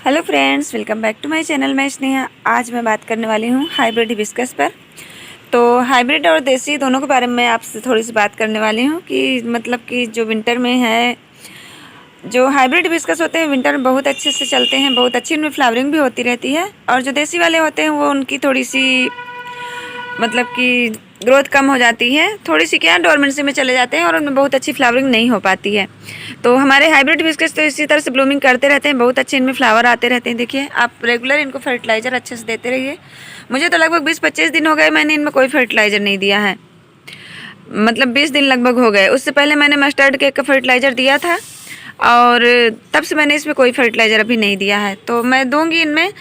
Hello friends, welcome back to my channel. मैं स्नेहा। आज मैं बात करने वाली हूँ हाइब्रिड हिबिस्कस पर। तो हाइब्रिड और देसी दोनों के बारे में आपसे थोड़ी सी बात करने वाली हूँ कि मतलब कि जो विंटर में है, जो हाइब्रिड हिबिस्कस होते हैं विंटर में बहुत अच्छे से चलते हैं, बहुत अच्छी उनमें फ्लावरिंग भी होती रहती है। और जो देसी वाले होते हैं वो उनकी थोड़ी सी मतलब कि ग्रोथ कम हो जाती है, थोड़ी सी क्या डोरमेंसी में चले जाते हैं और उनमें बहुत अच्छी फ्लावरिंग नहीं हो पाती है। तो हमारे हाइब्रिड हिबिस्कस तो इसी तरह से ब्लूमिंग करते रहते हैं, बहुत अच्छे इनमें फ्लावर आते रहते हैं। देखिए, आप रेगुलर इनको फर्टिलाइज़र अच्छे से देते रहिए। मुझे तो लगभग 20-25 दिन हो गए मैंने इनमें कोई फर्टिलाइज़र नहीं दिया है, मतलब 20 दिन लगभग हो गए। उससे पहले मैंने मस्टर्ड केक का फर्टिलाइज़र दिया था और तब से मैंने इसमें कोई फर्टिलाइज़र अभी नहीं दिया है, तो मैं दूंगी इनमें।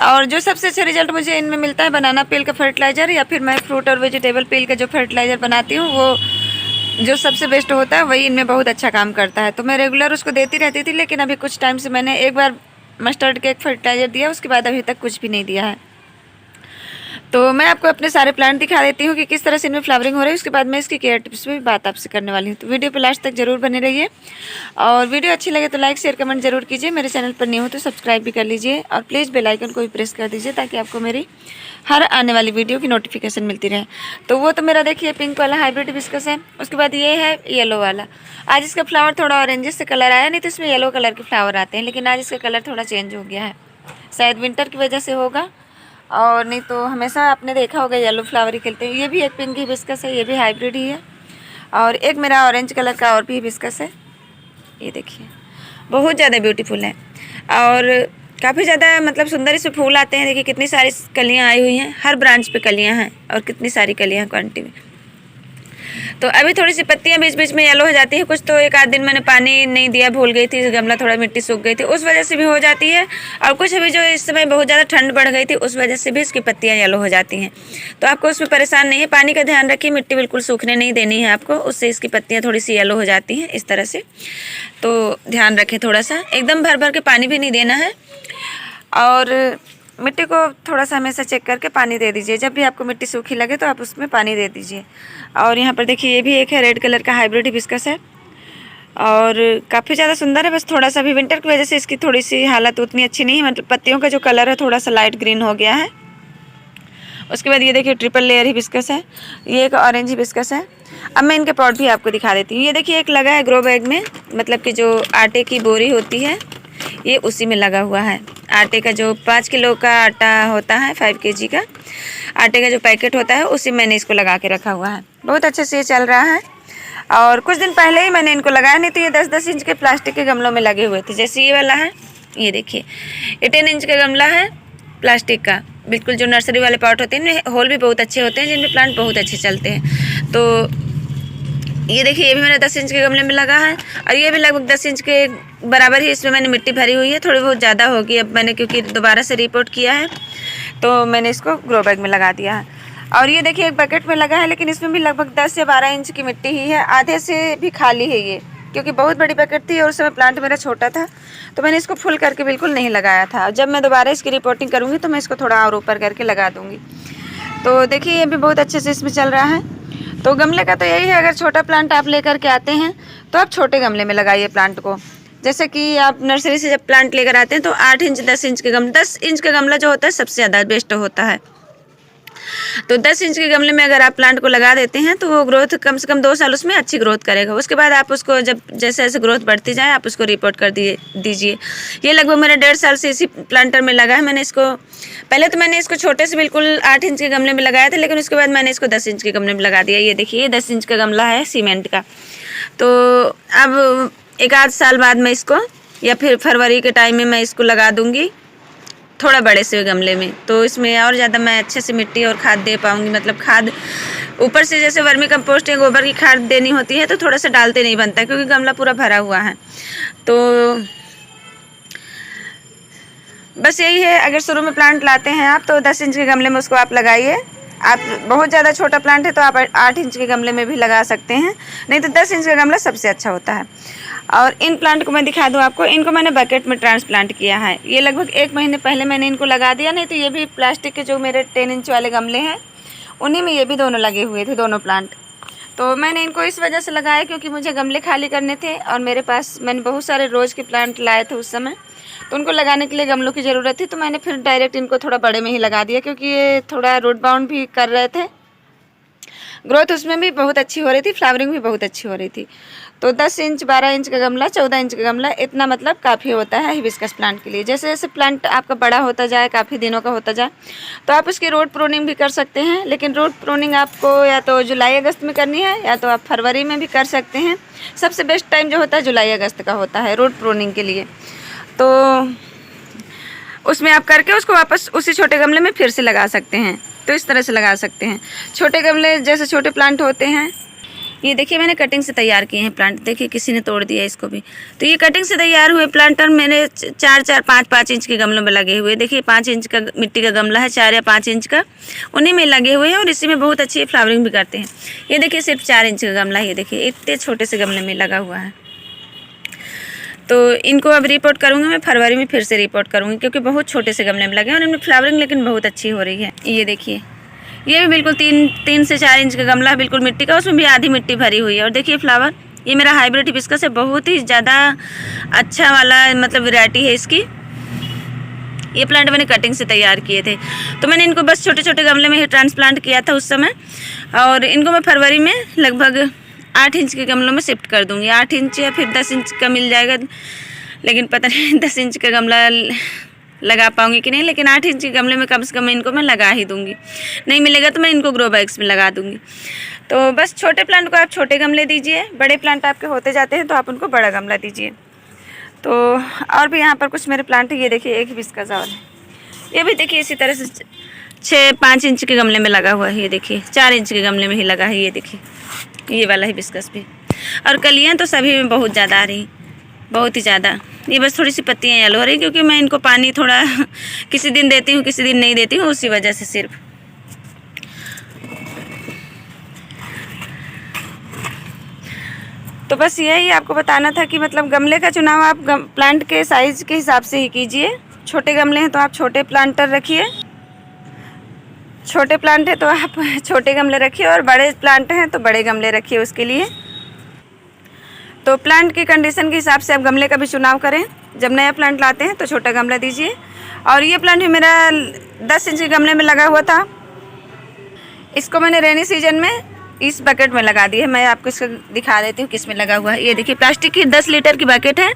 और जो सबसे अच्छा रिजल्ट मुझे इनमें मिलता है बनाना पील का फर्टिलाइज़र, या फिर मैं फ्रूट और वेजिटेबल पील का जो फर्टिलाइज़र बनाती हूँ वो जो सबसे बेस्ट होता है वही इनमें बहुत अच्छा काम करता है। तो मैं रेगुलर उसको देती रहती थी, लेकिन अभी कुछ टाइम से मैंने एक बार मस्टर्ड केक फर्टिलाइज़र दिया, उसके बाद अभी तक कुछ भी नहीं दिया है। तो मैं आपको अपने सारे प्लांट दिखा देती हूँ कि किस तरह से इनमें फ्लावरिंग हो रही है। उसके बाद मैं इसकी केयर टिप्स में भी बात आपसे करने वाली हूँ। तो वीडियो पे लास्ट तक जरूर बने रहिए, और वीडियो अच्छी लगे तो लाइक शेयर कमेंट जरूर कीजिए। मेरे चैनल पर न्यू हो तो सब्सक्राइब भी कर लीजिए, और प्लीज़ बेल आइकन को भी प्रेस कर दीजिए ताकि आपको मेरी हर आने वाली वीडियो की नोटिफिकेशन मिलती रहे। तो वो तो मेरा देखिए पिंक वाला हाइब्रिड हिबिस्कस है। उसके बाद ये है येलो वाला। आज इसका फ्लावर थोड़ा ऑरेंजेस से कलर आया, नहीं तो इसमें येलो कलर के फ्लावर आते हैं, लेकिन आज इसका कलर थोड़ा चेंज हो गया है, शायद विंटर की वजह से होगा, और नहीं तो हमेशा आपने देखा होगा येलो फ्लावर ही खिलते हैं। ये भी एक पिंक हिबिस्कस है, ये भी हाइब्रिड ही है। और एक मेरा ऑरेंज कलर का और भी हिबिस्कस है, ये देखिए बहुत ज़्यादा ब्यूटीफुल है और काफ़ी ज़्यादा मतलब सुंदर इसमें फूल आते हैं। देखिए कितनी सारी कलियाँ आई हुई हैं, हर ब्रांच पे कलियाँ हैं और कितनी सारी कलियाँ क्वांटिटी में। तो अभी थोड़ी सी पत्तियां बीच बीच में येलो हो जाती है कुछ, तो एक आध दिन मैंने पानी नहीं दिया, भूल गई थी, गमला थोड़ा मिट्टी सूख गई थी, उस वजह से भी हो जाती है। और कुछ अभी जो इस समय बहुत ज़्यादा ठंड बढ़ गई थी उस वजह से भी इसकी पत्तियां येलो हो जाती हैं। तो आपको उसमें परेशान नहीं है, पानी का ध्यान रखिए, मिट्टी बिल्कुल सूखने नहीं देनी है आपको, उससे इसकी पत्तियाँ थोड़ी सी येलो हो जाती हैं इस तरह से। तो ध्यान रखें, थोड़ा सा एकदम भर भर के पानी भी नहीं देना है, और मिट्टी को थोड़ा सा हमेशा चेक करके पानी दे दीजिए। जब भी आपको मिट्टी सूखी लगे तो आप उसमें पानी दे दीजिए। और यहाँ पर देखिए ये भी एक है, रेड कलर का हाइब्रिड हिबिस्कस है और काफ़ी ज़्यादा सुंदर है। बस थोड़ा सा भी विंटर की वजह से इसकी थोड़ी सी हालत उतनी अच्छी नहीं है, मतलब पत्तियों का जो कलर है थोड़ा सा लाइट ग्रीन हो गया है। उसके बाद ये देखिए ट्रिपल लेयर हिबिस्कस है, ये एक ऑरेंज हिबिस्कस है। अब मैं इनके पॉट भी आपको दिखा देती हूँ। ये देखिए एक लगा है ग्रो बैग में, मतलब कि जो आटे की बोरी होती है ये उसी में लगा हुआ है। आटे का जो 5 किलो का आटा होता है, 5 kg का आटे का जो पैकेट होता है उसी मैंने इसको लगा के रखा हुआ है। बहुत अच्छे से ये चल रहा है, और कुछ दिन पहले ही मैंने इनको लगाया, नहीं तो ये 10-10 इंच के प्लास्टिक के गमलों में लगे हुए थे। जैसे ये वाला है, ये देखिए ये 10 इंच का गमला है प्लास्टिक का, बिल्कुल जो नर्सरी वाले पॉट होते हैं इनमें होल भी बहुत अच्छे होते हैं जिनमें प्लांट बहुत अच्छे चलते हैं। तो ये देखिए ये भी मेरा 10 इंच के गमले में लगा है, और ये भी लगभग 10 इंच के बराबर ही इसमें मैंने मिट्टी भरी हुई है, थोड़ी बहुत ज़्यादा होगी। अब मैंने क्योंकि दोबारा से रिपोर्ट किया है तो मैंने इसको ग्रो बैग में लगा दिया है। और ये देखिए एक बकेट में लगा है, लेकिन इसमें भी लगभग 10 या 12 इंच की मिट्टी ही है, आधे से भी खाली है ये, क्योंकि बहुत बड़ी बकेट थी और उस समय प्लांट मेरा छोटा था, तो मैंने इसको फुल करके बिल्कुल नहीं लगाया था। जब मैं दोबारा इसकी रिपोर्टिंग करूँगी तो मैं इसको थोड़ा और ऊपर करके लगा दूँगी। तो देखिए ये भी बहुत अच्छे से इसमें चल रहा है। तो गमले का तो यही है, अगर छोटा प्लांट आप लेकर के आते हैं तो आप छोटे गमले में लगाइए प्लांट को। जैसे कि आप नर्सरी से जब प्लांट लेकर आते हैं तो 8 इंच 10 इंच के गमले, 10 इंच का गमला जो होता है सबसे ज़्यादा बेस्ट होता है। तो 10 इंच के गमले में अगर आप प्लांट को लगा देते हैं तो वो ग्रोथ कम से कम 2 साल उसमें अच्छी ग्रोथ करेगा। उसके बाद आप उसको जब जैसे जैसे ग्रोथ बढ़ती जाए आप उसको रिपोर्ट कर दीजिए। ये लगभग मेरा 1.5 साल से इसी प्लांटर में लगा है। मैंने इसको पहले तो मैंने इसको छोटे से बिल्कुल 8 इंच के गमले में लगाया था, लेकिन उसके बाद मैंने इसको 10 इंच के गमले में लगा दिया। ये देखिए ये 10 इंच का गमला है सीमेंट का। तो अब 1 आध साल बाद मैं इसको, या फिर फरवरी के टाइम में मैं इसको लगा दूँगी थोड़ा बड़े से गमले में, तो इसमें और ज़्यादा मैं अच्छे से मिट्टी और खाद दे पाऊँगी। मतलब खाद ऊपर से जैसे वर्मी कंपोस्ट या गोबर की खाद देनी होती है तो थोड़ा सा डालते नहीं बनता, क्योंकि गमला पूरा भरा हुआ है। तो बस यही है, अगर शुरू में प्लांट लाते हैं आप तो 10 इंच के गमले में उसको आप लगाइए। आप बहुत ज़्यादा छोटा प्लांट है तो आप 8 इंच के गमले में भी लगा सकते हैं, नहीं तो 10 इंच का गमला सबसे अच्छा होता है। और इन प्लांट को मैं दिखा दूं आपको, इनको मैंने बकेट में ट्रांसप्लांट किया है। ये लगभग 1 महीने पहले मैंने इनको लगा दिया, नहीं तो ये भी प्लास्टिक के जो मेरे 10 इंच वाले गमले हैं उन्हीं में ये भी दोनों लगे हुए थे, दोनों प्लांट। तो मैंने इनको इस वजह से लगाया क्योंकि मुझे गमले खाली करने थे और मेरे पास मैंने बहुत सारे रोज़ के प्लांट लाए थे उस समय, तो उनको लगाने के लिए गमलों की ज़रूरत थी। तो मैंने फिर डायरेक्ट इनको थोड़ा बड़े में ही लगा दिया क्योंकि ये थोड़ा रूट बाउंड भी कर रहे थे, ग्रोथ उसमें भी बहुत अच्छी हो रही थी, फ्लावरिंग भी बहुत अच्छी हो रही थी। तो 10 इंच 12 इंच का गमला, 14 इंच का गमला, इतना मतलब काफ़ी होता है हिबिस्कस प्लांट के लिए। जैसे जैसे प्लांट आपका बड़ा होता जाए, काफ़ी दिनों का होता जाए, तो आप उसकी रूट प्रूनिंग भी कर सकते हैं। लेकिन रूट प्रूनिंग आपको या तो जुलाई अगस्त में करनी है या तो आप फरवरी में भी कर सकते हैं। सबसे बेस्ट टाइम जो होता है जुलाई अगस्त का होता है रूट प्रूनिंग के लिए। तो उसमें आप करके उसको वापस उसी छोटे गमले में फिर से लगा सकते हैं। तो इस तरह से लगा सकते हैं। छोटे गमले जैसे छोटे प्लांट होते हैं, ये देखिए मैंने कटिंग से तैयार किए हैं प्लांट। देखिए किसी ने तोड़ दिया इसको भी। तो ये कटिंग से तैयार हुए प्लांटर मेरे 4-4 5-5 इंच के गमलों में लगे हुए। देखिए 5 इंच का मिट्टी का गमला है, 4 या 5 इंच का, उन्हीं में लगे हुए हैं और इसी में बहुत अच्छी फ्लावरिंग भी करते हैं। ये देखिए सिर्फ 4 इंच का गमला है, ये देखिए इतने छोटे से गमले में लगा हुआ है। तो इनको अब रिपोर्ट करूँगी मैं, फरवरी में फिर से रिपोर्ट करूँगी क्योंकि बहुत छोटे से गमले में लगे हैं और इनमें फ्लावरिंग लेकिन बहुत अच्छी हो रही है। ये देखिए ये भी बिल्कुल 3 से 4 इंच का गमला है, बिल्कुल मिट्टी का, उसमें भी आधी मिट्टी भरी हुई है। और देखिए फ्लावर, ये मेरा हाइब्रिड हिबिस्कस है, बहुत ही ज़्यादा अच्छा वाला मतलब वैरायटी है इसकी। ये प्लांट मैंने कटिंग से तैयार किए थे, तो मैंने इनको बस छोटे छोटे गमले में ही ट्रांसप्लांट किया था उस समय। और इनको मैं फरवरी में लगभग 8 इंच के गमलों में शिफ्ट कर दूँगी। 8 इंच या फिर 10 इंच का मिल जाएगा, लेकिन पता नहीं 10 इंच का गमला लगा पाऊंगी कि नहीं, लेकिन 8 इंच के गमले में कम से कम इनको मैं लगा ही दूंगी। नहीं मिलेगा तो मैं इनको ग्रो बैग्स में लगा दूंगी। तो बस छोटे प्लांट को आप छोटे गमले दीजिए, बड़े प्लांट आपके होते जाते हैं तो आप उनको बड़ा गमला दीजिए। तो और भी यहाँ पर कुछ मेरे प्लांट है, ये देखिए एक हिबिस्कस और है, ये भी देखिए इसी तरह से 6-5 इंच के गमले में लगा हुआ है। ये देखिए 4 इंच के गमले में ही लगा है, ये देखिए ये वाला हिबिस्कस भी। और कलियाँ तो सभी में बहुत ज़्यादा आ रही, बहुत ही ज़्यादा। ये बस थोड़ी सी पत्तियाँ येलो हो रही क्योंकि मैं इनको पानी थोड़ा किसी दिन देती हूँ, किसी दिन नहीं देती हूँ, उसी वजह से सिर्फ। तो बस यही आपको बताना था कि मतलब गमले का चुनाव आप प्लांट के साइज़ के हिसाब से ही कीजिए। छोटे गमले हैं तो आप छोटे प्लांटर रखिए, छोटे प्लांट है तो आप छोटे गमले रखिए, और बड़े प्लांट हैं तो बड़े गमले रखिए उसके लिए। तो प्लांट की कंडीशन के हिसाब से आप गमले का भी चुनाव करें। जब नया प्लांट लाते हैं तो छोटा गमला दीजिए। और ये प्लांट भी मेरा 10 इंच के गमले में लगा हुआ था, इसको मैंने रेनी सीजन में इस बकेट में लगा दी है। मैं आपको इसको दिखा देती हूँ किस में लगा हुआ है। ये देखिए प्लास्टिक की 10 लीटर की बकेट है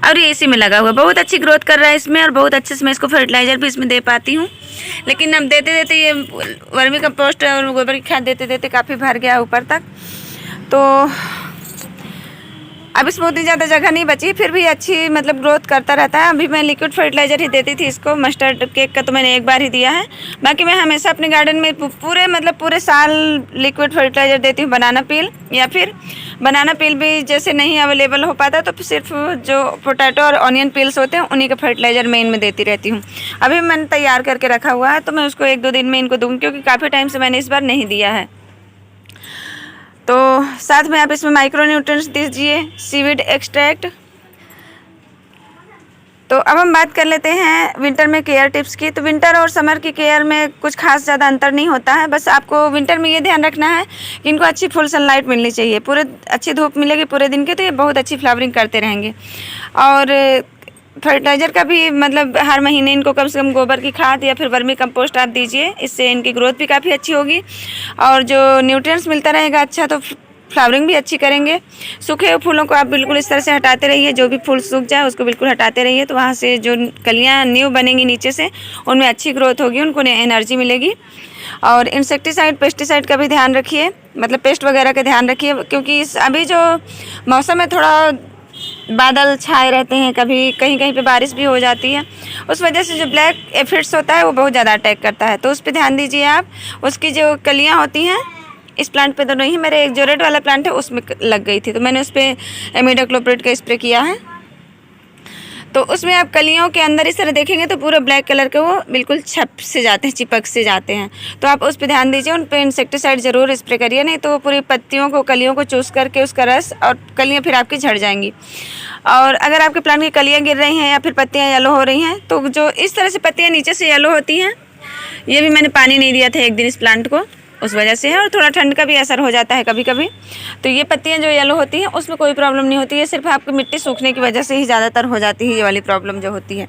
और ये इसी में लगा हुआ है। बहुत अच्छी ग्रोथ कर रहा है इसमें और बहुत अच्छे से मैं इसको फर्टिलाइज़र भी इसमें दे पाती हूँ। लेकिन अब देते देते ये वर्मी कंपोस्ट और गोबर की खाद देते देते काफ़ी भर गया ऊपर तक, तो अब इसमें उतनी ज़्यादा जगह नहीं बची, फिर भी अच्छी मतलब ग्रोथ करता रहता है। अभी मैं लिक्विड फर्टिलाइज़र ही देती थी इसको, मस्टर्ड केक का तो मैंने एक बार ही दिया है, बाकी मैं हमेशा अपने गार्डन में पूरे साल लिक्विड फर्टिलाइज़र देती हूँ। बनाना पील या फिर बनाना पील भी जैसे नहीं अवेलेबल हो पाता तो सिर्फ जो पोटैटो और ऑनियन पील्स होते हैं उन्हीं का फर्टिलाइज़र मैं इनमें देती रहती हूँ। अभी मैंने तैयार करके रखा हुआ है तो मैं उसको 1-2 दिन में इनको दूँगी क्योंकि काफ़ी टाइम से मैंने इस बार नहीं दिया है। तो साथ में आप इसमें माइक्रो न्यूट्रिएंट्स दीजिए, सीवीड एक्सट्रैक्ट। तो अब हम बात कर लेते हैं विंटर में केयर टिप्स की। तो विंटर और समर की केयर में कुछ खास ज़्यादा अंतर नहीं होता है, बस आपको विंटर में ये ध्यान रखना है कि इनको अच्छी फुल सनलाइट मिलनी चाहिए, पूरे अच्छी धूप मिलेगी पूरे दिन की तो ये बहुत अच्छी फ्लावरिंग करते रहेंगे। और फर्टिलाइज़र का भी मतलब हर महीने इनको कम से कम गोबर की खाद या फिर वर्मी कंपोस्ट आप दीजिए, इससे इनकी ग्रोथ भी काफ़ी अच्छी होगी और जो न्यूट्रिएंट्स मिलता रहेगा अच्छा तो फ्लावरिंग भी अच्छी करेंगे। सूखे हुए फूलों को आप बिल्कुल इस तरह से हटाते रहिए, जो भी फूल सूख जाए उसको बिल्कुल हटाते रहिए, तो वहाँ से जो कलियाँ न्यू बनेंगी नीचे से उनमें अच्छी ग्रोथ होगी, उनको एनर्जी मिलेगी। और इंसेक्टिसाइड पेस्टिसाइड का भी ध्यान रखिए, मतलब पेस्ट वगैरह का ध्यान रखिए क्योंकि अभी जो मौसम है थोड़ा बादल छाए रहते हैं, कभी कहीं कहीं पे बारिश भी हो जाती है, उस वजह से जो ब्लैक एफिड्स होता है वो बहुत ज़्यादा अटैक करता है, तो उस पर ध्यान दीजिए आप। उसकी जो कलियाँ होती हैं इस प्लांट पे तो नहीं, मेरे एक जो रेड वाला प्लांट है उसमें लग गई थी तो मैंने उस पर इमिडाक्लोप्रिड का स्प्रे किया है। तो उसमें आप कलियों के अंदर इस तरह देखेंगे तो पूरा ब्लैक कलर के वो बिल्कुल छप से जाते हैं, चिपक से जाते हैं, तो आप उस पर ध्यान दीजिए, उन पर इंसेक्टिसाइड ज़रूर स्प्रे करिए, नहीं तो वो पूरी पत्तियों को कलियों को चूस करके उसका रस और कलियाँ फिर आपकी झड़ जाएंगी। और अगर आपके प्लांट की कलियाँ गिर रही हैं या फिर पत्तियाँ येलो हो रही हैं तो जो इस तरह से पत्तियाँ नीचे से येलो होती हैं, ये भी मैंने पानी नहीं दिया था एक दिन इस प्लांट को, उस वजह से है, और थोड़ा ठंड का भी असर हो जाता है कभी कभी। तो ये पत्तियाँ जो येलो होती हैं उसमें कोई प्रॉब्लम नहीं होती है, सिर्फ आपकी मिट्टी सूखने की वजह से ही ज़्यादातर हो जाती है ये वाली प्रॉब्लम जो होती है।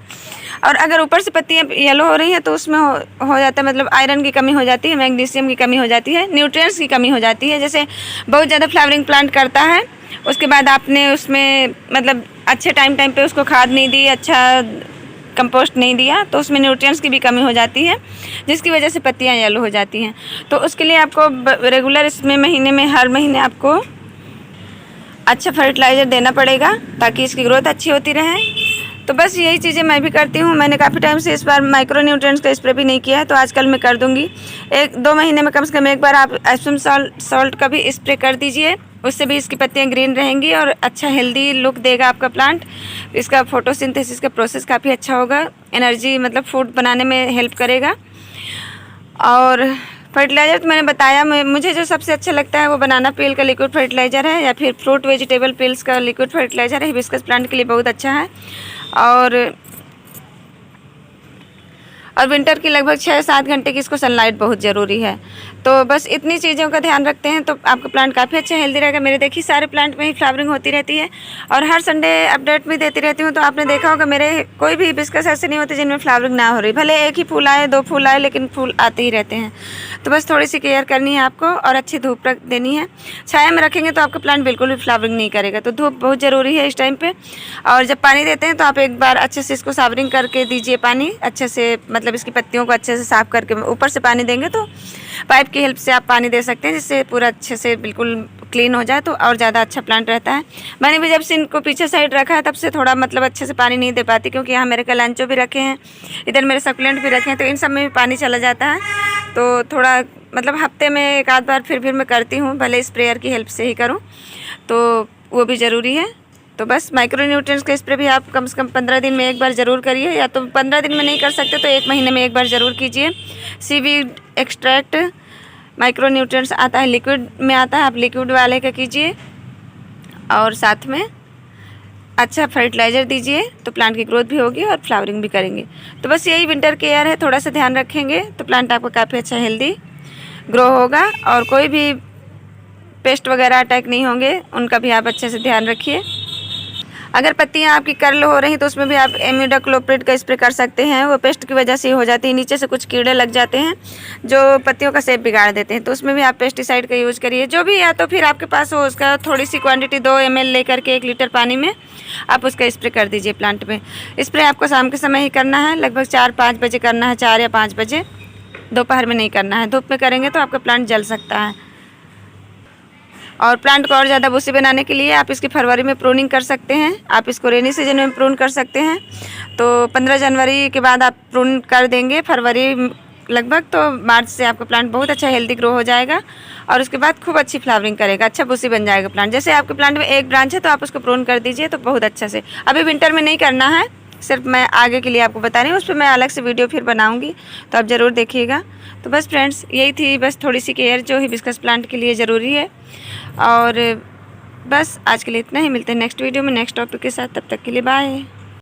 और अगर ऊपर से पत्तियाँ येलो हो रही हैं तो उसमें हो जाता है मतलब आयरन की कमी हो जाती है, मैग्नीशियम की कमी हो जाती है, न्यूट्रिएंट्स की कमी हो जाती है। जैसे बहुत ज़्यादा फ्लावरिंग प्लांट करता है, उसके बाद आपने उसमें मतलब अच्छे टाइम पे उसको खाद नहीं दी, अच्छा कंपोस्ट नहीं दिया, तो उसमें न्यूट्रिएंट्स की भी कमी हो जाती है, जिसकी वजह से पत्तियां येलो हो जाती हैं। तो उसके लिए आपको रेगुलर इसमें महीने में हर महीने आपको अच्छा फर्टिलाइज़र देना पड़ेगा ताकि इसकी ग्रोथ अच्छी होती रहे। तो बस यही चीज़ें मैं भी करती हूँ। मैंने काफ़ी टाइम से इस बार माइक्रो न्यूट्रिएंट्स का स्प्रे भी नहीं किया है, तो आजकल मैं कर दूँगी। 1-2 महीने में कम से कम एक बार आप एप्सम सॉल्ट का भी स्प्रे कर दीजिए, उससे भी इसकी पत्तियाँ ग्रीन रहेंगी और अच्छा हेल्दी लुक देगा आपका प्लांट। इसका फोटोसिंथेसिस का प्रोसेस काफ़ी अच्छा होगा, एनर्जी मतलब फूड बनाने में हेल्प करेगा। और फर्टिलाइज़र तो मैंने बताया, मुझे जो सबसे अच्छा लगता है वो बनाना पील का लिक्विड फर्टिलाइज़र है, या फिर फ्रूट वेजिटेबल पील्स का लिक्विड फर्टिलाइज़र है। हिबिस्कस प्लांट के लिए बहुत अच्छा है। और विंटर की लगभग 6-7 घंटे की इसको सनलाइट बहुत ज़रूरी है। तो बस इतनी चीज़ों का ध्यान रखते हैं तो आपका प्लांट काफ़ी अच्छा हेल्दी रहेगा। मेरे देखिए सारे प्लांट में ही फ्लावरिंग होती रहती है, और हर संडे अपडेट भी देती रहती हूँ। तो आपने देखा होगा मेरे कोई भी हिबिस्कस ऐसे नहीं होते जिनमें फ्लावरिंग ना हो रही, भले एक ही फूल आए 2 फूल आए, लेकिन फूल आते ही रहते हैं। तो बस थोड़ी सी केयर करनी है आपको और अच्छी धूप देनी है। छाया में रखेंगे तो आपका प्लांट बिल्कुल भी फ्लावरिंग नहीं करेगा, तो धूप बहुत ज़रूरी है इस टाइम पे। और जब पानी देते हैं तो आप एक बार अच्छे से इसको सावरिंग करके दीजिए पानी अच्छे से, मतलब इसकी पत्तियों को अच्छे से साफ़ करके ऊपर से पानी देंगे तो पाइप की हेल्प से आप पानी दे सकते हैं, जिससे पूरा अच्छे से बिल्कुल क्लीन हो जाए, तो और ज़्यादा अच्छा प्लांट रहता है। मैंने भी जब से इनको पीछे साइड रखा है तब से थोड़ा मतलब अच्छे से पानी नहीं दे पाती, क्योंकि यहाँ मेरे कलांचो भी रखे हैं, इधर मेरे सकुलेंट भी रखे हैं, तो इन सब में भी पानी चला जाता है। तो थोड़ा मतलब हफ्ते में एक आध बार फिर मैं करती हूँ, भले स्प्रेयर की हेल्प से ही करूँ, तो वो भी ज़रूरी है। तो बस माइक्रो न्यूट्रिएंट्स का स्प्रे भी आप कम से कम 15 दिन में एक बार ज़रूर करिए, या तो 15 दिन में नहीं कर सकते तो 1 महीने में एक बार ज़रूर कीजिए। सीवीड एक्सट्रैक्ट माइक्रो न्यूट्रिएंट्स आता है, लिक्विड में आता है, आप लिक्विड वाले का कीजिए, और साथ में अच्छा फर्टिलाइज़र दीजिए, तो प्लांट की ग्रोथ भी होगी और फ्लावरिंग भी करेंगे। तो बस यही विंटर केयर है, थोड़ा सा ध्यान रखेंगे तो प्लांट आपका काफ़ी अच्छा हेल्दी ग्रो होगा, और कोई भी पेस्ट वगैरह अटैक नहीं होंगे, उनका भी आप अच्छे से ध्यान रखिए। अगर पत्तियां आपकी कर्ल हो रही तो उसमें भी आप इमिडाक्लोप्रिड का स्प्रे कर सकते हैं, वो पेस्ट की वजह से हो जाती है, नीचे से कुछ कीड़े लग जाते हैं जो पत्तियों का शेप बिगाड़ देते हैं, तो उसमें भी आप पेस्टिसाइड का यूज़ करिए जो भी, या तो फिर आपके पास हो उसका थोड़ी सी क्वांटिटी 2 ml लेकर के 1 लीटर पानी में आप उसका स्प्रे कर दीजिए प्लांट पे। स्प्रे आपको शाम के समय ही करना है, लगभग 4-5 बजे करना है, 4 या 5 बजे, दोपहर में नहीं करना है। धूप में करेंगे तो आपका प्लांट जल सकता है। और प्लांट को और ज़्यादा बुशी बनाने के लिए आप इसकी फरवरी में प्रूनिंग कर सकते हैं, आप इसको रेनी सीजन में प्रून कर सकते हैं। तो 15 जनवरी के बाद आप प्रून कर देंगे, फरवरी लगभग, तो मार्च से आपका प्लांट बहुत अच्छा हेल्दी ग्रो हो जाएगा, और उसके बाद खूब अच्छी फ्लावरिंग करेगा, अच्छा बुशी बन जाएगा प्लांट। जैसे आपके प्लांट में एक ब्रांच है तो आप उसको प्रून कर दीजिए तो बहुत अच्छा से। अभी विंटर में नहीं करना है, सिर्फ मैं आगे के लिए आपको बता रही हूँ, उस पर मैं अलग से वीडियो फिर बनाऊँगी, तो आप ज़रूर देखिएगा। तो बस फ्रेंड्स यही थी बस थोड़ी सी केयर जो हिबिस्कस प्लांट के लिए ज़रूरी है। और बस आज के लिए इतना ही, मिलते हैं नेक्स्ट वीडियो में नेक्स्ट टॉपिक के साथ, तब तक के लिए बाय।